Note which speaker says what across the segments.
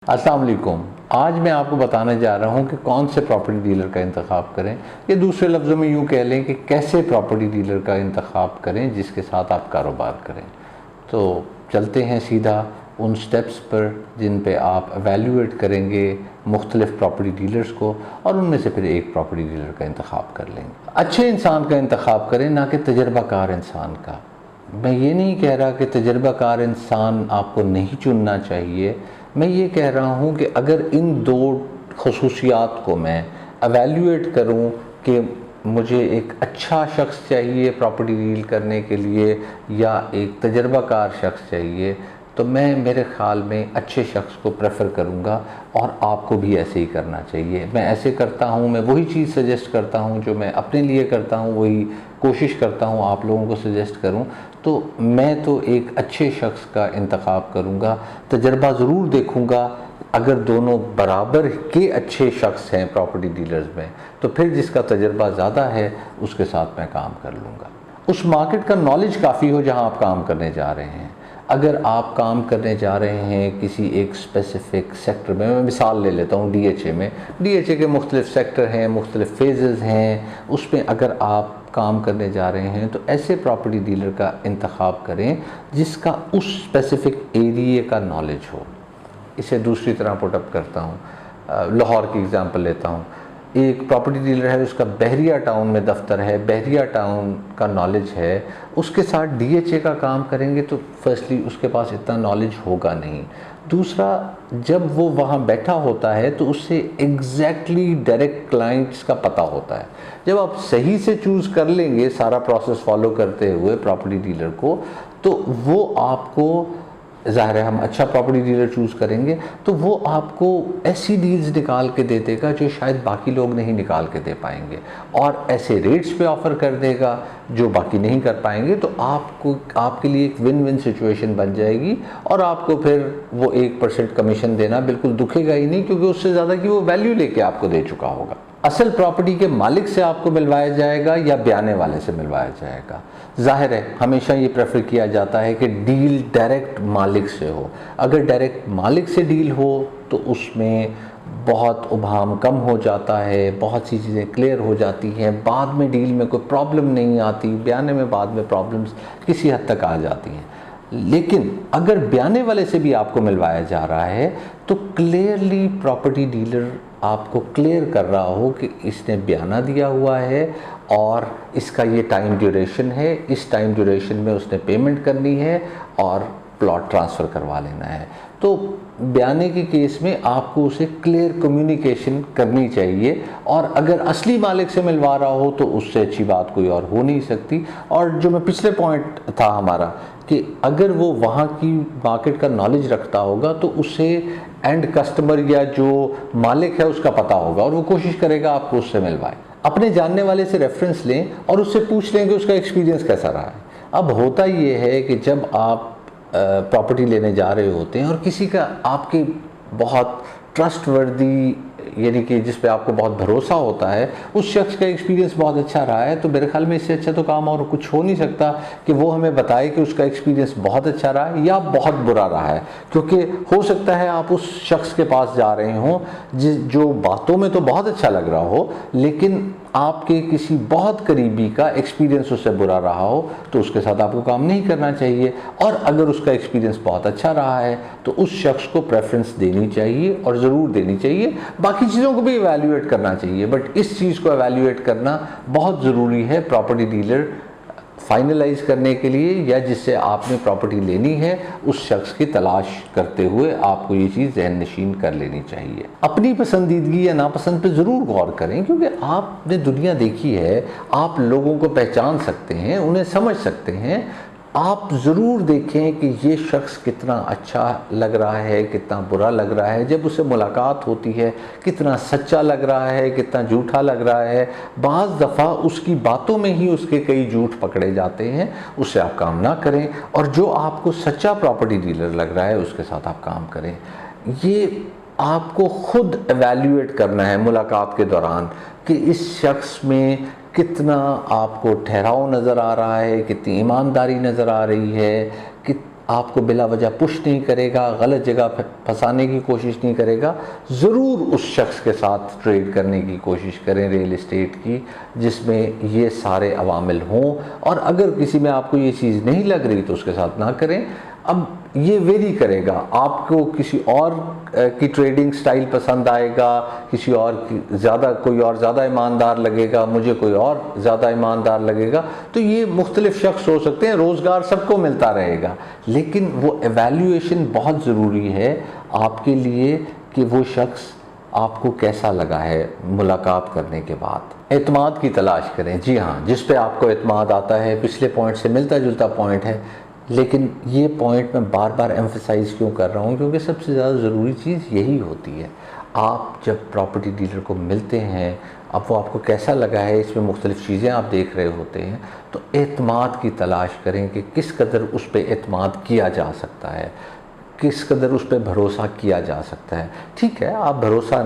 Speaker 1: अस्सलाम वालेकुम। आज मैं आपको बताने जा रहा हूं कि कौन से प्रॉपर्टी डीलर का इंतखाब करें, या दूसरे लफ्ज़ों में यूँ कह लें कि कैसे प्रॉपर्टी डीलर का इंतखाब करें जिसके साथ आप कारोबार करें। तो चलते हैं सीधा उन स्टेप्स पर जिन पे आप एवेल्यूएट करेंगे मुख्तलिफ़ प्रॉपर्टी डीलर्स को और उनमें से फिर एक प्रॉपर्टी डीलर का इंतखाब कर लेंगे। अच्छे इंसान का इंतखाब करें, ना कि तजर्बाकार इंसान का। मैं ये नहीं कह रहा कि तजर्बाकार इंसान आपको नहीं चुनना चाहिए। मैं ये कह रहा हूँ कि अगर इन दो खसूसियात को मैं एवेल्यूएट करूँ कि मुझे एक अच्छा शख्स चाहिए प्रॉपर्टी डील करने के लिए या एक तजर्बाकार शख्स चाहिए, तो मैं मेरे ख़्याल में अच्छे शख्स को प्रेफर करूँगा और आपको भी ऐसे ही करना चाहिए। मैं ऐसे करता हूँ, मैं वही चीज़ सजेस्ट करता हूँ जो मैं अपने लिए करता हूँ, वही कोशिश करता हूँ आप लोगों को सजेस्ट करूँ। तो मैं तो एक अच्छे शख्स का इंतखाब करूँगा, तजर्बा ज़रूर देखूँगा। अगर दोनों बराबर के अच्छे शख्स हैं प्रॉपर्टी डीलर्स में, तो फिर जिसका तजर्बा ज़्यादा है उसके साथ मैं काम कर लूँगा। उस मार्केट का नॉलेज काफ़ी हो जहाँ आप काम करने जा रहे हैं। अगर आप काम करने जा रहे हैं किसी एक स्पेसिफ़िक सेक्टर में, मैं मिसाल ले लेता हूँ डीएचए में। डीएचए के मुख्तलिफ़ सेक्टर हैं, मुख्तलिफ़ फेजेज़ हैं, उसमें अगर आप काम करने जा रहे हैं तो ऐसे प्रॉपर्टी डीलर का इंतखाब करें जिसका उस स्पेसिफ़िक एरिए का नॉलेज हो। इसे दूसरी तरह पुटअप करता हूँ, लाहौर की एग्ज़ाम्पल लेता हूँ। एक प्रॉपर्टी डीलर है, उसका बहरिया टाउन में दफ्तर है, बहरिया टाउन का नॉलेज है, उसके साथ डीएचए का काम करेंगे तो फर्स्टली उसके पास इतना नॉलेज होगा नहीं। दूसरा, जब वो वहाँ बैठा होता है तो उससे एग्जैक्टली डायरेक्ट क्लाइंट्स का पता होता है। जब आप सही से चूज़ कर लेंगे सारा प्रोसेस फॉलो करते हुए प्रॉपर्टी डीलर को, तो वो आपको, ज़ाहिर है हम अच्छा प्रॉपर्टी डीलर चूज़ करेंगे तो वो आपको ऐसी डील्स निकाल के दे देगा जो शायद बाकी लोग नहीं निकाल के दे पाएंगे, और ऐसे रेट्स पे ऑफ़र कर देगा जो बाकी नहीं कर पाएंगे। तो आपको, आपके लिए एक विन विन सिचुएशन बन जाएगी, और आपको फिर वो 1% कमीशन देना बिल्कुल दुखेगा ही नहीं, क्योंकि उससे ज़्यादा की वो वैल्यू लेके आपको दे चुका होगा। असल प्रॉपर्टी के मालिक से आपको मिलवाया जाएगा या ब्याने वाले से मिलवाया जाएगा। ज़ाहिर है हमेशा ये प्रेफर किया जाता है कि डील डायरेक्ट मालिक से हो। अगर डायरेक्ट मालिक से डील हो तो उसमें बहुत उभाम कम हो जाता है, बहुत सी चीज़ें क्लियर हो जाती हैं, बाद में डील में कोई प्रॉब्लम नहीं आती, ब्याने में बाद में प्रॉब्लम्स किसी हद तक आ जाती हैं। लेकिन अगर ब्याने वाले से भी आपको मिलवाया जा रहा है तो क्लियरली प्रॉपर्टी डीलर आपको क्लियर कर रहा हो कि इसने बयाना दिया हुआ है और इसका ये टाइम ड्यूरेशन है, इस टाइम ड्यूरेशन में उसने पेमेंट करनी है और प्लॉट ट्रांसफ़र करवा लेना है। तो बयाने के केस में आपको उसे क्लियर कम्युनिकेशन करनी चाहिए, और अगर असली मालिक से मिलवा रहा हो तो उससे अच्छी बात कोई और हो नहीं सकती। और जो मैं पिछले पॉइंट था हमारा, कि अगर वो वहाँ की मार्केट का नॉलेज रखता होगा तो उसे एंड कस्टमर या जो मालिक है उसका पता होगा और वो कोशिश करेगा आपको उससे मिलवाए। अपने जानने वाले से रेफरेंस लें और उससे पूछ लें कि उसका एक्सपीरियंस कैसा रहा है। अब होता ये है कि जब आप प्रॉपर्टी लेने जा रहे होते हैं और किसी का आपके बहुत ट्रस्टवर्दी, यानी कि जिस पे आपको बहुत भरोसा होता है, उस शख्स का एक्सपीरियंस बहुत अच्छा रहा है, तो मेरे ख्याल में इससे अच्छा तो काम और कुछ हो नहीं सकता कि वो हमें बताए कि उसका एक्सपीरियंस बहुत अच्छा रहा है या बहुत बुरा रहा है। क्योंकि हो सकता है आप उस शख्स के पास जा रहे हों जो बातों में तो बहुत अच्छा लग रहा हो, लेकिन आपके किसी बहुत करीबी का एक्सपीरियंस उससे बुरा रहा हो, तो उसके साथ आपको काम नहीं करना चाहिए। और अगर उसका एक्सपीरियंस बहुत अच्छा रहा है तो उस शख्स को प्रेफरेंस देनी चाहिए, और ज़रूर देनी चाहिए। बाकी चीज़ों को भी इवैल्यूएट करना चाहिए, बट इस चीज़ को इवैल्यूएट करना बहुत ज़रूरी है प्रॉपर्टी डीलर फाइनलाइज करने के लिए, या जिससे आपने प्रॉपर्टी लेनी है उस शख्स की तलाश करते हुए आपको ये चीज़ ज़हन नशीन कर लेनी चाहिए। अपनी पसंदीदगी या नापसंद पे ज़रूर गौर करें, क्योंकि आपने दुनिया देखी है, आप लोगों को पहचान सकते हैं, उन्हें समझ सकते हैं। आप ज़रूर देखें कि ये शख्स कितना अच्छा लग रहा है, कितना बुरा लग रहा है। जब उससे मुलाकात होती है कितना सच्चा लग रहा है, कितना झूठा लग रहा है। बाज़ दफ़ा उसकी बातों में ही उसके कई झूठ पकड़े जाते हैं, उससे आप काम ना करें। और जो आपको सच्चा प्रॉपर्टी डीलर लग रहा है उसके साथ आप काम करें। ये आपको खुद एवेल्यूएट करना है मुलाकात के दौरान कि इस शख्स में कितना आपको ठहराव नज़र आ रहा है, कितनी ईमानदारी नज़र आ रही है, कि आपको बिला वजह पुश नहीं करेगा, गलत जगह फंसाने की कोशिश नहीं करेगा। ज़रूर उस शख्स के साथ ट्रेड करने की कोशिश करें रियल इस्टेट की जिसमें ये सारे अवामिल हों, और अगर किसी में आपको ये चीज़ नहीं लग रही तो उसके साथ ना करें। अब ये वेरी करेगा, आपको किसी और की ट्रेडिंग स्टाइल पसंद आएगा, किसी और की ज़्यादा, कोई और ज़्यादा ईमानदार लगेगा, मुझे कोई और ज़्यादा ईमानदार लगेगा। तो ये मुख्तलिफ शख्स हो सकते हैं, रोज़गार सबको मिलता रहेगा, लेकिन वो एवेल्यूएशन बहुत ज़रूरी है आपके लिए कि वो शख्स आपको कैसा लगा है मुलाकात करने के बाद। एतमाद की तलाश करें। जी हाँ, जिस पे आपको एतमाद आता है, पिछले पॉइंट से मिलता जुलता पॉइंट है, लेकिन ये पॉइंट मैं बार बार एम्फसाइज़ क्यों कर रहा हूँ, क्योंकि सबसे ज़्यादा ज़रूरी चीज़ यही होती है। आप जब प्रॉपर्टी डीलर को मिलते हैं, अब वो आपको कैसा लगा है, इसमें मुख्तलिफ़ चीज़ें आप देख रहे होते हैं, तो एतमाद की तलाश करें कि किस कदर उस पर एतमाद किया जा सकता है, किस कदर उस पर भरोसा किया जा सकता है। ठीक है, आप भरोसा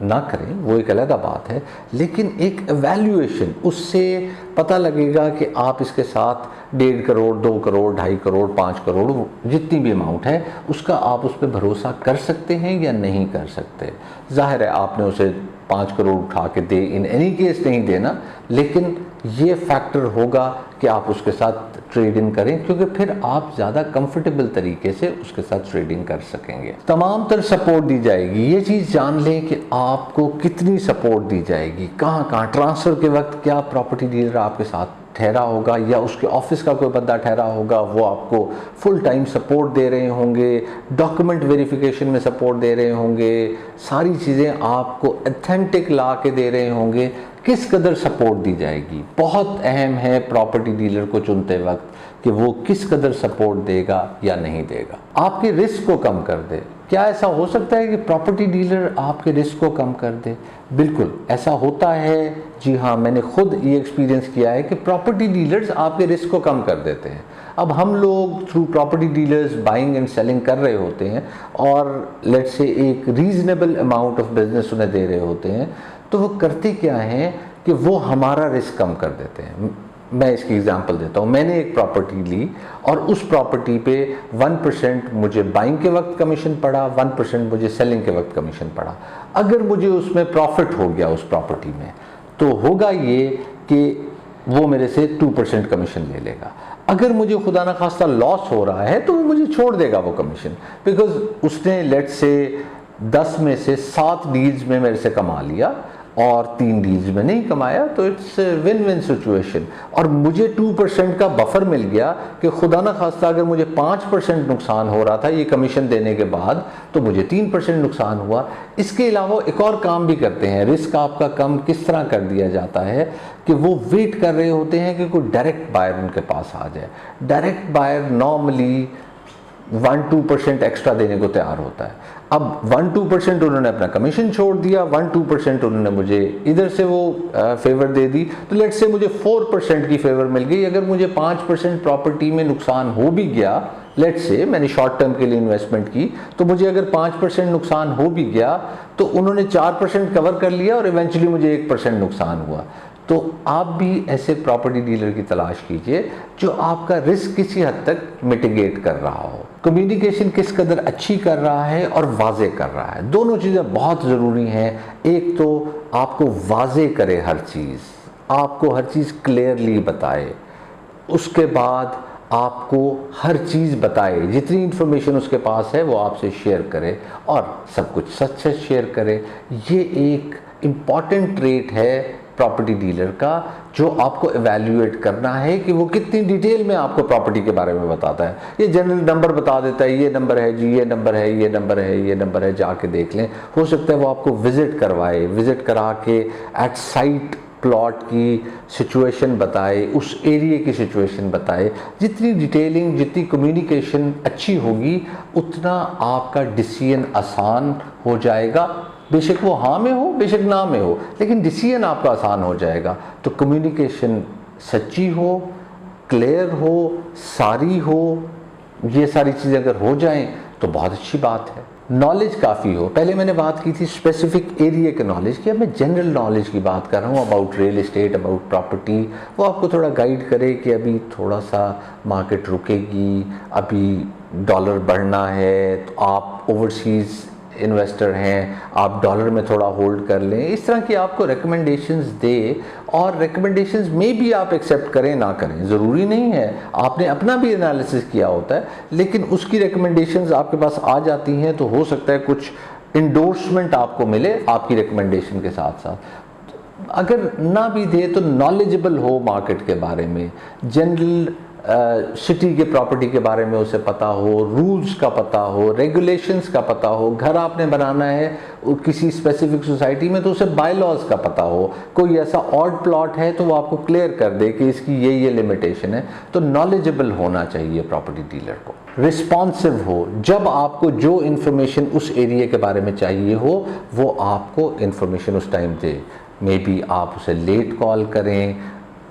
Speaker 1: ना करें, वो एक अलग बात है, लेकिन एक एवेल्यूएशन, उससे पता लगेगा कि आप इसके साथ 1.5 करोड़, 2 करोड़, 2.5 करोड़, 5 करोड़, जितनी भी अमाउंट है उसका आप उस पर भरोसा कर सकते हैं या नहीं कर सकते। जाहिर है आपने उसे 5 करोड़ उठा के दे, इन एनी केस नहीं देना, लेकिन ये फैक्टर होगा कि आप उसके साथ ट्रेडिंग करें, क्योंकि फिर आप ज़्यादा कंफर्टेबल तरीके से उसके साथ ट्रेडिंग कर सकेंगे। तमाम तर सपोर्ट दी जाएगी। ये चीज़ जान लें कि आपको कितनी सपोर्ट दी जाएगी, कहाँ कहाँ। ट्रांसफ़र के वक्त क्या प्रॉपर्टी डीलर आपके साथ ठहरा होगा या उसके ऑफिस का कोई बंदा ठहरा होगा, वो आपको फुल टाइम सपोर्ट दे रहे होंगे, डॉक्यूमेंट वेरिफिकेशन में सपोर्ट दे रहे होंगे, सारी चीज़ें आपको ऑथेंटिक ला के दे रहे होंगे। किस कदर सपोर्ट दी जाएगी बहुत अहम है प्रॉपर्टी डीलर को चुनते वक्त, कि वो किस कदर सपोर्ट देगा या नहीं देगा, आपके रिस्क को कम कर दे। क्या ऐसा हो सकता है कि प्रॉपर्टी डीलर आपके रिस्क को कम कर दे? बिल्कुल ऐसा होता है। जी हाँ, मैंने खुद ये एक्सपीरियंस किया है कि प्रॉपर्टी डीलर्स आपके रिस्क को कम कर देते हैं। अब हम लोग through property dealers buying and selling कर रहे होते हैं और लेट्स से एक रीजनेबल अमाउंट ऑफ बिजनेस उन्हें दे रहे होते हैं, तो वो करते क्या हैं कि वो हमारा रिस्क कम कर देते हैं। मैं इसकी एग्जांपल देता हूँ। मैंने एक प्रॉपर्टी ली और उस प्रॉपर्टी पे 1% मुझे बाइंग के वक्त कमीशन पड़ा, 1% मुझे सेलिंग के वक्त कमीशन पड़ा। अगर मुझे उसमें प्रॉफिट हो गया उस प्रॉपर्टी में, तो होगा ये कि वो मेरे से 2% कमीशन ले लेगा। अगर मुझे खुदा ना खास्ता लॉस हो रहा है तो वो मुझे छोड़ देगा वो कमीशन, बिकॉज उसने लेट्स से 10 में से 7 डील्स में मेरे से कमा लिया और 3 डील्स में नहीं कमाया, तो इट्स विन विन सिचुएशन। और मुझे 2% का बफर मिल गया कि खुदा ना खास्ता अगर मुझे 5% नुकसान हो रहा था ये कमीशन देने के बाद, तो मुझे 3% नुकसान हुआ। इसके अलावा एक और काम भी करते हैं, रिस्क आपका कम किस तरह कर दिया जाता है कि वो वेट कर रहे होते हैं कि कोई डायरेक्ट बायर उनके पास आ जाए। डायरेक्ट बायर नॉर्मली 1-2% एक्स्ट्रा देने को तैयार होता है। अब 1-2% उन्होंने अपना कमीशन छोड़ दिया, 1-2% उन्होंने मुझे इधर से वो फेवर दे दी, तो लेट्स से मुझे 4% की फेवर मिल गई। अगर मुझे 5% प्रॉपर्टी में नुकसान हो भी गया, लेट्स से मैंने शॉर्ट टर्म के लिए इन्वेस्टमेंट की, तो मुझे अगर 5% नुकसान हो भी गया तो उन्होंने 4% कवर कर लिया और इवेंचुअली मुझे 1% नुकसान हुआ। तो आप भी ऐसे प्रॉपर्टी डीलर की तलाश कीजिए जो आपका रिस्क किसी हद तक मिटिगेट कर रहा हो, कम्युनिकेशन किस कदर अच्छी कर रहा है और वाजे कर रहा है। दोनों चीज़ें बहुत ज़रूरी हैं। एक तो आपको वाजे करे हर चीज़, आपको हर चीज़ क्लियरली बताए, उसके बाद आपको हर चीज़ बताए, जितनी इन्फॉर्मेशन उसके पास है वो आपसे शेयर करे और सब कुछ सच सच शेयर करे। ये एक इम्पॉर्टेंट ट्रेट है प्रॉपर्टी डीलर का, जो आपको एवेल्यूएट करना है कि वो कितनी डिटेल में आपको प्रॉपर्टी के बारे में बताता है। ये जनरल नंबर बता देता है, ये नंबर है जी, ये नंबर है, ये नंबर है, ये नंबर है, जाके देख लें। हो सकता है वो आपको विजिट करवाए, विजिट करा के एट साइट प्लॉट की सिचुएशन बताए, उस एरिया की सिचुएशन बताए। जितनी डिटेलिंग, जितनी कम्युनिकेशन अच्छी होगी, उतना आपका डिसीजन आसान हो जाएगा। बेशक वो हाँ में हो, बेशक ना में हो, लेकिन डिसीजन आपका आसान हो जाएगा। तो कम्युनिकेशन सच्ची हो, क्लियर हो, सारी हो, ये सारी चीज़ें अगर हो जाएं तो बहुत अच्छी बात है। नॉलेज काफ़ी हो। पहले मैंने बात की थी स्पेसिफिक एरिया के नॉलेज की, अब मैं जनरल नॉलेज की बात कर रहा हूँ about real estate, about property. वो आपको थोड़ा गाइड करे कि अभी थोड़ा सा मार्केट रुकेगी, अभी डॉलर बढ़ना है तो आप ओवरसीज़ इन्वेस्टर हैं, आप डॉलर में थोड़ा होल्ड कर लें, इस तरह की आपको रिकमेंडेशंस दे। और रिकमेंडेशंस में भी आप एक्सेप्ट करें ना करें, ज़रूरी नहीं है, आपने अपना भी एनालिसिस किया होता है, लेकिन उसकी रिकमेंडेशंस आपके पास आ जाती हैं तो हो सकता है कुछ इंडोर्समेंट आपको मिले आपकी रिकमेंडेशन के साथ साथ। अगर ना भी दे तो नॉलेजेबल हो मार्केट के बारे में, जनरल सिटी के प्रॉपर्टी के बारे में उसे पता हो, रूल्स का पता हो, रेगुलेशंस का पता हो, घर आपने बनाना है किसी स्पेसिफिक सोसाइटी में तो उसे बाय लॉज का पता हो, कोई ऐसा ऑड प्लॉट है तो वो आपको क्लियर कर दे कि इसकी ये लिमिटेशन है। तो नॉलेजेबल होना चाहिए प्रॉपर्टी डीलर को, रिस्पॉन्सिव हो, जब आपको जो इन्फॉर्मेशन उस एरिया के बारे में चाहिए हो वो आपको इन्फॉर्मेशन उस टाइम दे। मे बी आप उसे लेट कॉल करें,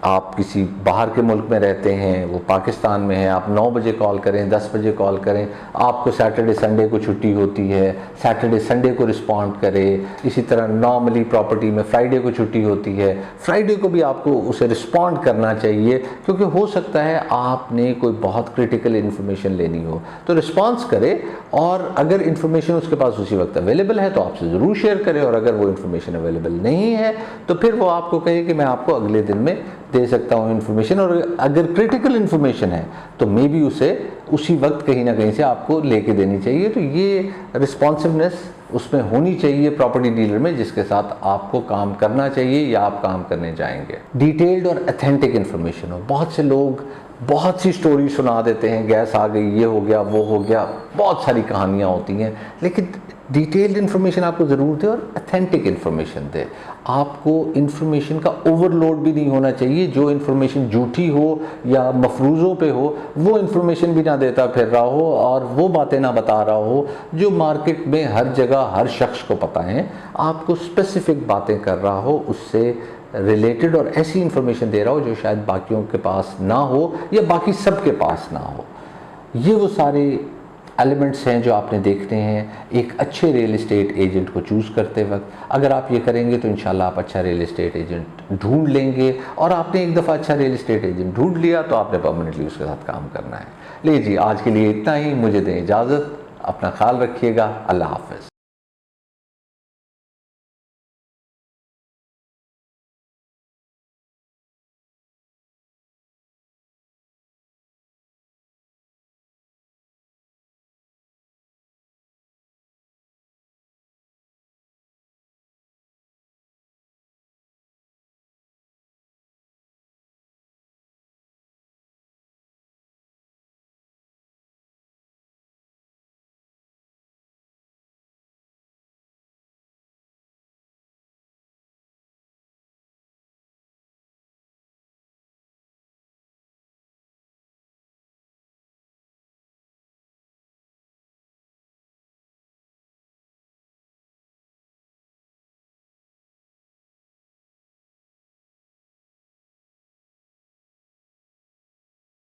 Speaker 1: आप किसी बाहर के मुल्क में रहते हैं, वो पाकिस्तान में है, आप 9 बजे कॉल करें, 10 बजे कॉल करें, आपको सैटरडे संडे को छुट्टी होती है, सैटरडे संडे को रिस्पॉन्ड करें। इसी तरह नॉर्मली प्रॉपर्टी में फ्राइडे को छुट्टी होती है, फ्राइडे को भी आपको उसे रिस्पॉन्ड करना चाहिए, क्योंकि हो सकता है आपने कोई बहुत क्रिटिकल इन्फॉर्मेशन लेनी हो तो रिस्पॉन्स करे। और अगर इन्फॉर्मेशन उसके पास उसी वक्त अवेलेबल है तो आपसे ज़रूर शेयर करें, और अगर वो इन्फॉर्मेशन अवेलेबल नहीं है तो फिर वो आपको कहे कि मैं आपको अगले दिन में दे सकता हूँ इन्फॉर्मेशन। और अगर क्रिटिकल इन्फॉर्मेशन है तो मे बी उसे उसी वक्त कहीं ना कहीं से आपको लेके देनी चाहिए। तो ये रिस्पॉन्सिवनेस उसमें होनी चाहिए प्रॉपर्टी डीलर में, जिसके साथ आपको काम करना चाहिए या आप काम करने जाएंगे। डिटेल्ड और अथेंटिक इन्फॉर्मेशन हो। बहुत से लोग बहुत सी स्टोरी सुना देते हैं, गैस आ गई, ये हो गया, वो हो गया, बहुत सारी कहानियाँ होती हैं, लेकिन डिटेल्ड इन्फॉर्मेशन आपको ज़रूर दे और अथेंटिक इन्फॉर्मेशन दे। आपको इन्फॉर्मेशन का ओवरलोड भी नहीं होना चाहिए, जो इन्फॉर्मेशन झूठी हो या मफरूज़ों पे हो वो इन्फॉर्मेशन भी ना देता फिर रहा हो और वो बातें ना बता रहा हो जो मार्केट में हर जगह हर शख्स को पता है। आपको स्पेसिफिक बातें कर रहा हो, उससे रिलेटेड और ऐसी इन्फॉर्मेशन दे रहा हो जो शायद बाकियों के पास ना हो या बाकी सब के पास ना हो। ये वो सारे एलिमेंट्स हैं जो आपने देखने हैं एक अच्छे रियल एस्टेट एजेंट को चूज़ करते वक्त। अगर आप ये करेंगे तो इंशाल्लाह आप अच्छा रियल एस्टेट एजेंट ढूंढ लेंगे, और आपने एक दफ़ा अच्छा रियल एस्टेट एजेंट ढूंढ लिया तो आपने परमानेंटली उसके साथ काम करना है। ले जी, आज के लिए इतना ही, मुझे दें इजाज़त, अपना ख्याल रखिएगा, अल्लाह हाफ़िज़।